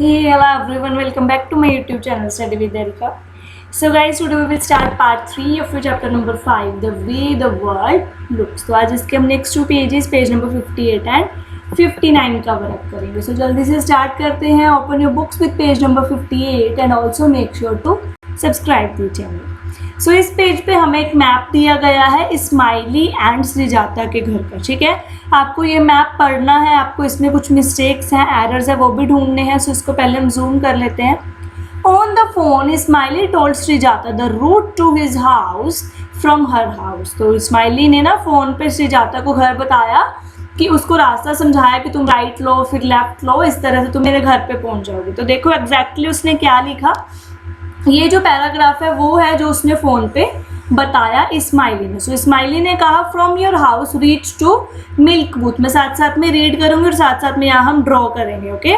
Hey, hello everyone, welcome back to my YouTube channel Study with Erika. So guys, today we will start part 3 of your chapter number 5, The Way the World Looks. तो आज इसके हम next 2 pages, page number 58 and 59 cover up करेंगे. So जल्दी से start करते हैं. Open your books with page number 58 and also make sure to subscribe to channel. So इस पेज पे हमें एक मैप दिया गया है स्माइली एंड श्रीजाता के घर का. ठीक है, आपको ये मैप पढ़ना है. आपको इसमें कुछ मिस्टेक्स हैं, एरर्स है, वो भी ढूंढने हैं. सो इसको पहले हम जूम कर लेते हैं. On the phone Smiley told Srijata the route to his house from her house. तो स्माइली ने ना फ़ोन पे श्रीजाता को घर बताया कि उसको रास्ता समझाया कि तुम राइट लो फिर लेफ्ट लो, इस तरह से तुम मेरे घर पे पहुंच जाओगे. तो देखो एग्जैक्टली उसने क्या लिखा. ये जो पैराग्राफ है वो है जो उसने फ़ोन पे बताया स्माइली ने. सो स्माइली ने कहा from your house reach to milk booth. मैं साथ साथ में रीड करूँगी और साथ साथ में यहाँ हम ड्रॉ करेंगे. Okay,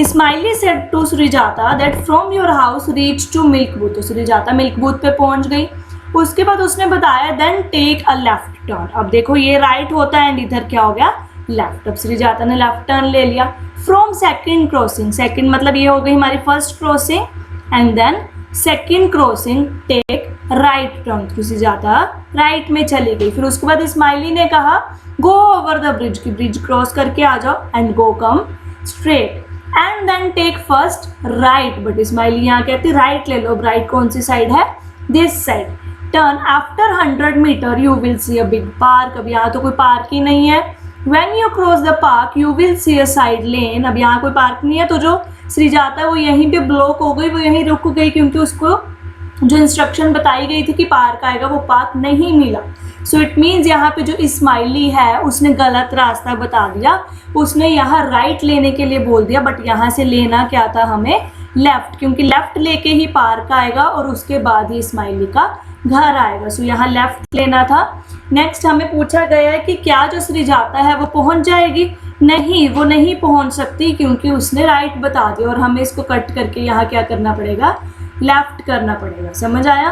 Smiley said to Srijata that from your house reach to milk booth. तो श्रीजाता मिल्क बूथ पे पहुँच गई. उसके बाद उसने बताया then take a left turn. अब देखो ये राइट होता है एंड इधर क्या हो गया लेफ्ट. अब श्रीजाता ने लेफ्ट टर्न ले लिया. फ्रॉम सेकेंड क्रॉसिंग, सेकेंड मतलब ये हो गई हमारी first crossing, and then second crossing take right turn. Through Srijata right में चली गई. फिर उसके बाद स्माइली ने कहा गो ओवर द ब्रिज, की ब्रिज क्रॉस करके आ जाओ and go come straight and then take first right. But Smiley यहाँ कहती राइट ले लो. राइट कौन सी साइड है, this side. Turn after 100 metre you will see a big park. अब यहाँ तो कोई पार्क ही नहीं है. When you cross the park you will see a side lane. अब यहाँ कोई पार्क नहीं है तो जो श्रीजाता है वो यहीं पे ब्लॉक हो गई, वो यहीं रुक गई क्योंकि उसको जो इंस्ट्रक्शन बताई गई थी कि पार्क आएगा वो पार्क नहीं मिला. सो इट मीन्स यहाँ पे जो स्माइली है उसने गलत रास्ता बता दिया. उसने यहाँ राइट लेने के लिए बोल दिया बट यहाँ से लेना क्या था हमें लेफ्ट, क्योंकि लेफ्ट लेके ही पार्क आएगा और उसके बाद ही स्माइली का घर आएगा. सो यहाँ लेफ्ट लेना था. नेक्स्ट हमें पूछा गया है कि क्या जो श्रीजाता है वो पहुँच जाएगी. नहीं, वो नहीं पहुँच सकती क्योंकि उसने राइट बता दिया और हमें इसको कट करके यहाँ क्या करना पड़ेगा लेफ्ट करना पड़ेगा. समझ आया.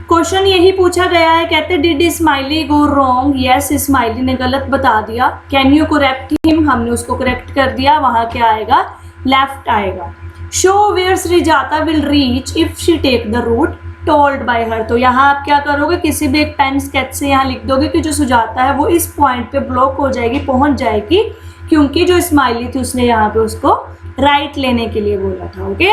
क्वेश्चन यही पूछा गया है. कहते did smiley go wrong. Yes, smiley ने गलत बता दिया. कैन यू करेक्ट हिम, हमने उसको करेक्ट कर दिया. वहाँ क्या आएगा लेफ्ट आएगा. Show where Srijata will reach if she take the route told by her. तो यहाँ आप क्या करोगे, किसी भी एक पेन स्केच से यहाँ लिख दोगे कि जो सुजाता है वो इस पॉइंट पे ब्लॉक हो जाएगी, पहुँच जाएगी, क्योंकि जो स्माइली थी उसने यहाँ पे उसको राइट लेने के लिए बोला था. Okay,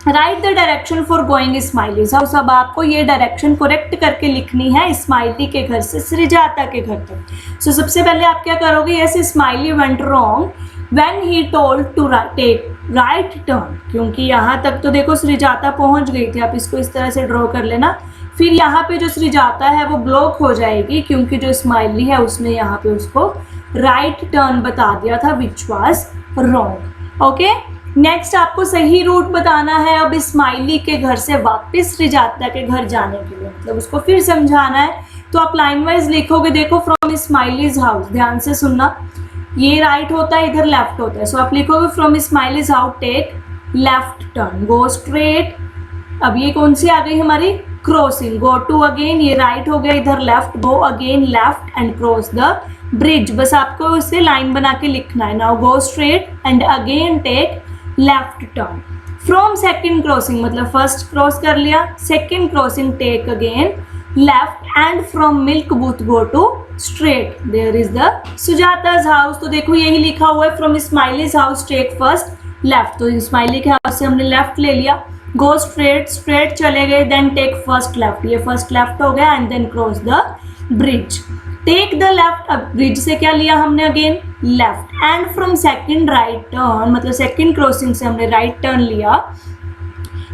right the direction for going smiley. सब आपको ये डायरेक्शन करेक्ट करके लिखनी है स्माइली के घर से श्रीजाता के घर तक. सो सबसे पहले आप क्या करोगे, yes Smiley went wrong when he told to take right turn. क्योंकि यहाँ तक तो देखो श्रीजाता पहुँच गई थी. आप इसको इस तरह से ड्रॉ कर लेना. फिर यहाँ पे जो श्रीजाता है वो ब्लॉक हो जाएगी क्योंकि जो स्माइली है उसने यहाँ पे उसको राइट टर्न बता दिया था which was wrong. Okay, next आपको सही रूट बताना है. अब स्माइली के घर से वापस श्रीजाता के घर जाने के लिए, मतलब उसको फिर समझाना है. तो आप लाइन वाइज लिखोगे. देखो फ्रॉम स्माइलीज हाउस, ध्यान से सुनना, ये राइट होता है, इधर लेफ्ट होता है. सो आप लिखोगे from Smiley's house take left turn, go straight. अब ये कौन सी आ गई हमारी क्रॉसिंग, गो टू अगेन, ये राइट हो गया, इधर left, go again left and cross the bridge. बस आपको उसे लाइन बना के लिखना है. Now go straight and again take left turn. From second crossing मतलब फर्स्ट क्रॉस कर लिया, second crossing take again left and from milk booth go to straight. There is the Sujata's house. तो देखो यही लिखा हुआ है from Smiley's house take first left. तो स्माइली के हाउस से हमने लेफ्ट ले लिया. गो स्ट्रेट, स्ट्रेट चले गए, देन टेक फर्स्ट लेफ्ट, ये फर्स्ट लेफ्ट हो गया and then cross the bridge. Take the left, अब ब्रिज से क्या लिया हमने again left and from second right turn मतलब सेकेंड क्रॉसिंग से हमने राइट टर्न लिया.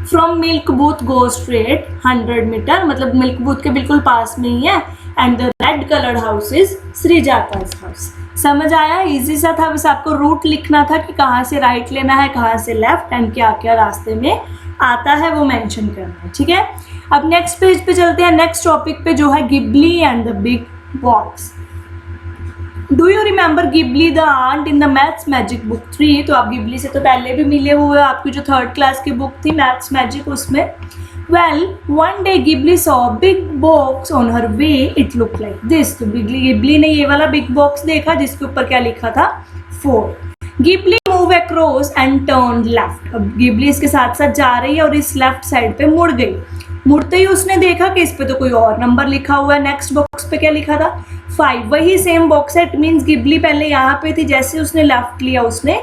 From milk booth go straight 100 metre मतलब मिल्क बूथ के बिल्कुल पास में ही है. And the red coloured house is Srijata's house. समझ आया, इजी सा था. बस आपको रूट लिखना था कि कहाँ से राइट लेना है, कहाँ से लेफ्ट एंड क्या क्या रास्ते में आता है वो मेंशन करना है. ठीक है, अब नेक्स्ट पेज पे चलते हैं. नेक्स्ट टॉपिक पे जो है Gibli and the big box. Do you remember Gibli the ant in the maths magic book 3. तो आप गिबली से तो पहले भी मिले हुए, आपकी जो 3rd क्लास की बुक थी मैथ्स मैजिक उसमें. Well one day Ghibli saw big box on her way, it look like this. तो गिबली ने ये वाला बिग बॉक्स देखा जिसके ऊपर क्या लिखा था 4. Ghibli move move across and turn left. अब गिबली इसके साथ साथ जा रही है और इस लेफ्ट साइड पे मुड़ गई। मुड़ते ही उसने देखा कि इस पे तो कोई और नंबर लिखा हुआ है। नेक्स्ट बॉक्स पे क्या लिखा था? 5। वही सेम बॉक्स है। इट मीन्स गिबली पहले यहाँ पे थी, जैसे उसने लेफ्ट लिया उसने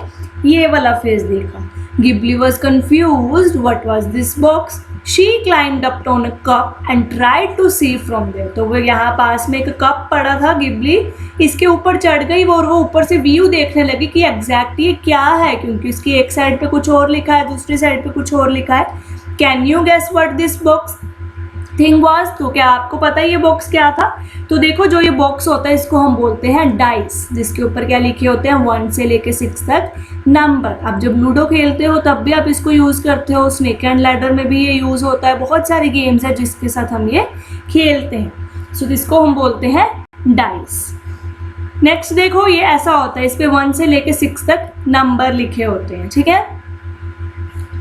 ये वाला फेस देखा। Gibli was confused what was this box. She climbed up on a cup and tried to see from there. तो वो यहाँ पास में एक कप पड़ा था, गिबली इसके ऊपर चढ़ गई और वो ऊपर से व्यू देखने लगी कि एग्जैक्ट ये क्या है, क्योंकि इसकी एक साइड पे कुछ और लिखा है, दूसरी साइड पे कुछ और लिखा है। Can you guess what this box thing was? तो क्या आपको पता है ये बॉक्स क्या था? तो देखो, जो ये बॉक्स होता है इसको हम बोलते हैं डाइस, जिसके ऊपर क्या लिखे होते हैं 1 से लेके 6 तक नंबर। आप जब लूडो खेलते हो तब भी आप इसको यूज़ करते हो, स्नेक एंड लैडर में भी ये यूज़ होता है, बहुत सारी गेम्स है जिसके साथ हम ये खेलते हैं। सो इसको हम बोलते हैं डाइस। नेक्स्ट देखो, ये ऐसा होता है, इस पे 1 से लेके 6 तक नंबर लिखे होते हैं, ठीक है।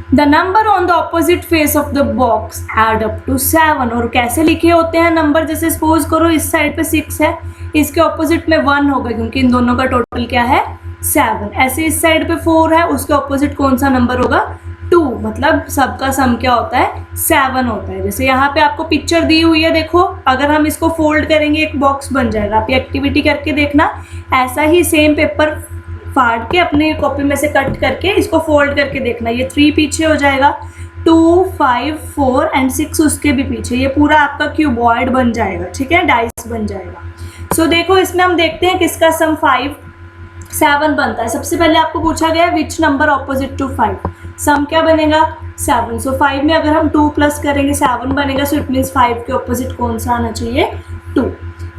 The number on the opposite face of the box add up to 7। और कैसे लिखे होते हैं नंबर? जैसे सपोज करो इस साइड पे 6 है, इसके ऑपोजिट में 1 होगा क्योंकि इन दोनों का टोटल क्या है 7। ऐसे इस साइड पे 4 है, उसके ऑपोजिट कौन सा नंबर होगा 2, मतलब सबका सम क्या होता है 7 होता है। जैसे यहाँ पे आपको पिक्चर दी हुई है, देखो अगर हम इसको फोल्ड करेंगे एक बॉक्स बन जाएगा। आप ये एक्टिविटी करके देखना, ऐसा ही सेम पेपर फाड़ के अपने कॉपी में से कट करके इसको फोल्ड करके देखना। ये 3 पीछे हो जाएगा, 2, 5, 4 एंड 6 उसके भी पीछे, ये पूरा आपका क्यूबॉइड बन जाएगा, ठीक है, डाइस बन जाएगा। सो देखो इसमें हम देखते हैं किसका सम 5, 7 बनता है। सबसे पहले आपको पूछा गया विच नंबर ऑपोजिट टू 5, सम क्या बनेगा 7। सो 5 में अगर हम 2 प्लस करेंगे 7 बनेगा। सो इट मीन्स 5 के ऑपोजिट कौन सा आना चाहिए 2।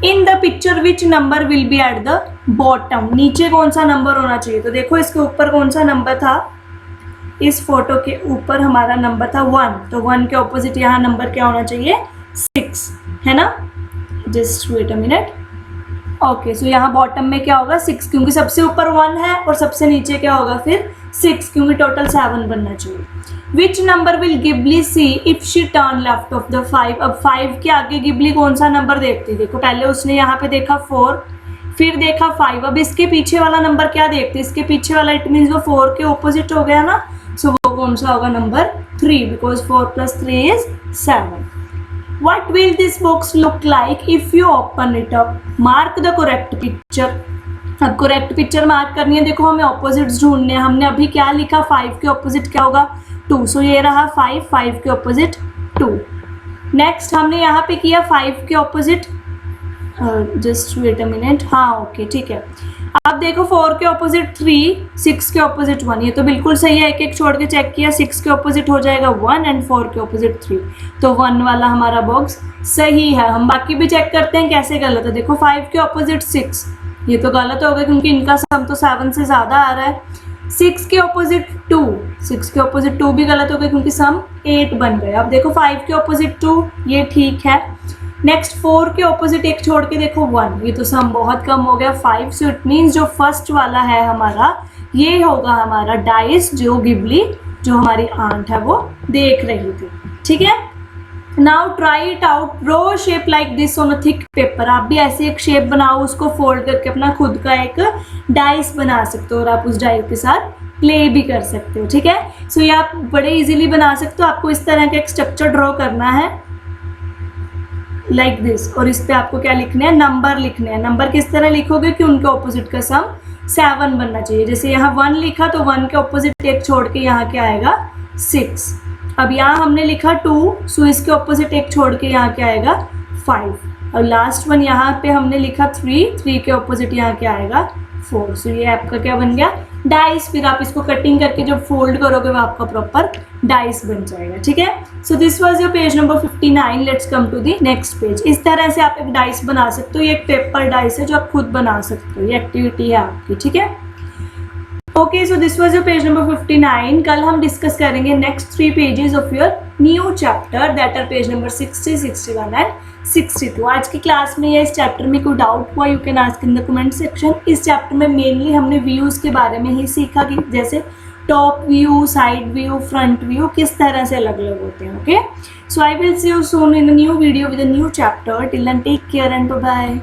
In the picture which number will be at the bottom, नीचे कौन सा नंबर होना चाहिए? तो देखो इसके ऊपर कौन सा नंबर था, इस फोटो के ऊपर हमारा नंबर था 1, तो 1 के ऑपोजिट यहाँ नंबर क्या होना चाहिए 6, है ना। Just wait a minute. Okay, so यहाँ बॉटम में क्या होगा 6, क्योंकि सबसे ऊपर 1 है और सबसे नीचे क्या होगा फिर 6, क्योंकि टोटल 7 बनना चाहिए। Which number will Ghibli see if she turn left of the 5। अब 5 के आगे गिबली कौन सा नंबर देखती है? देखो पहले उसने यहाँ पे देखा 4, फिर देखा 5, अब इसके पीछे वाला नंबर क्या देखते हैं? इसके पीछे वाला, इट मीन्स वो 4 के ऑपोजिट हो गया ना। सो वो कौन सा होगा number 3, because 4 + 3 is 7। What will this box look like if you open it up? Mark the correct picture. अब करेक्ट पिक्चर मार्क करनी है। देखो हमें ऑपोजिट्स ढूंढने हैं। हमने अभी क्या लिखा 5 के ऑपोजिट क्या होगा 2, सो ये रहा 5 के ऑपोजिट 2। नेक्स्ट हमने यहाँ पे किया 5 के opposite, just wait a minute, हाँ ओके ठीक है। अब देखो 4 के ऑपोजिट 3, 6 के ऑपोजिट 1, ये तो बिल्कुल सही है, एक एक छोड़ के चेक किया। 6 के ऑपोजिट हो जाएगा 1 एंड 4 के ऑपोजिट 3, तो 1 वाला हमारा बॉक्स सही है। हम बाकी भी चेक करते हैं कैसे गलत है। देखो 5 के ऑपोजिट 6, ये तो गलत हो गया क्योंकि इनका सम तो 7 से ज़्यादा आ रहा है। 6 के ऑपोजिट 2, 6 के ऑपोजिट 2 भी गलत हो गया क्योंकि सम 8 बन गया। अब देखो 5 के ऑपोजिट 2, ये ठीक है। नेक्स्ट 4 के ऑपोजिट एक छोड़ के देखो 1, ये तो सम बहुत कम हो गया 5, सो इट मीन्स जो फर्स्ट वाला है हमारा ये होगा हमारा डाइस, जो गिबली जो हमारी आंट है वो देख रही थी। ठीक है, now try it out, draw shape like this on a thick paper. आप भी ऐसे एक शेप बनाओ, उसको फोल्ड करके अपना खुद का एक डाइस बना सकते हो और आप उस डाइस के साथ प्ले भी कर सकते हो। ठीक है, सो ये आप बड़े इजीली बना सकते हो। आपको इस तरह का एक स्ट्रक्चर ड्रॉ करना है लाइक दिस, और इस पे आपको क्या लिखना है, नंबर लिखने हैं। नंबर किस तरह लिखोगे कि उनके ऑपोजिट का सम 7 बनना चाहिए। जैसे यहाँ 1 लिखा तो 1 के ऑपोजिट एक छोड़ के यहाँ क्या आएगा 6। अब यहाँ हमने लिखा 2, सो इसके ऑपोजिट एक छोड़ के यहाँ क्या आएगा 5। और लास्ट वन यहाँ पे हमने लिखा 3 के ऑपोजिट यहाँ क्या आएगा 4। सो ये आपका क्या बन गया डाइस। फिर आप इसको कटिंग करके जब फोल्ड करोगे वो आपका प्रॉपर डाइस बन जाएगा। ठीक है, so this was your page number 59। Let's come to the next page. इस तरह से आप एक डाइस बना सकते हो। ये एक पेपर डाइस है जो आप खुद बना सकते हो, ये एक्टिविटी है आपकी। ठीक है, okay, so this was your page number 59। कल हम डिस्कस करेंगे next 3 pages of your new chapter, that are page number 60, 61 and 62। आज की क्लास में या इस चैप्टर में कोई डाउट हुआ you can ask in the comment section. इस चैप्टर में मेनली हमने व्यूज़ के बारे में ही सीखा कि जैसे top view, side view, front view किस तरह से अलग अलग होते हैं। Okay, so I will see you soon in a new video with a new chapter. Till then take care and bye.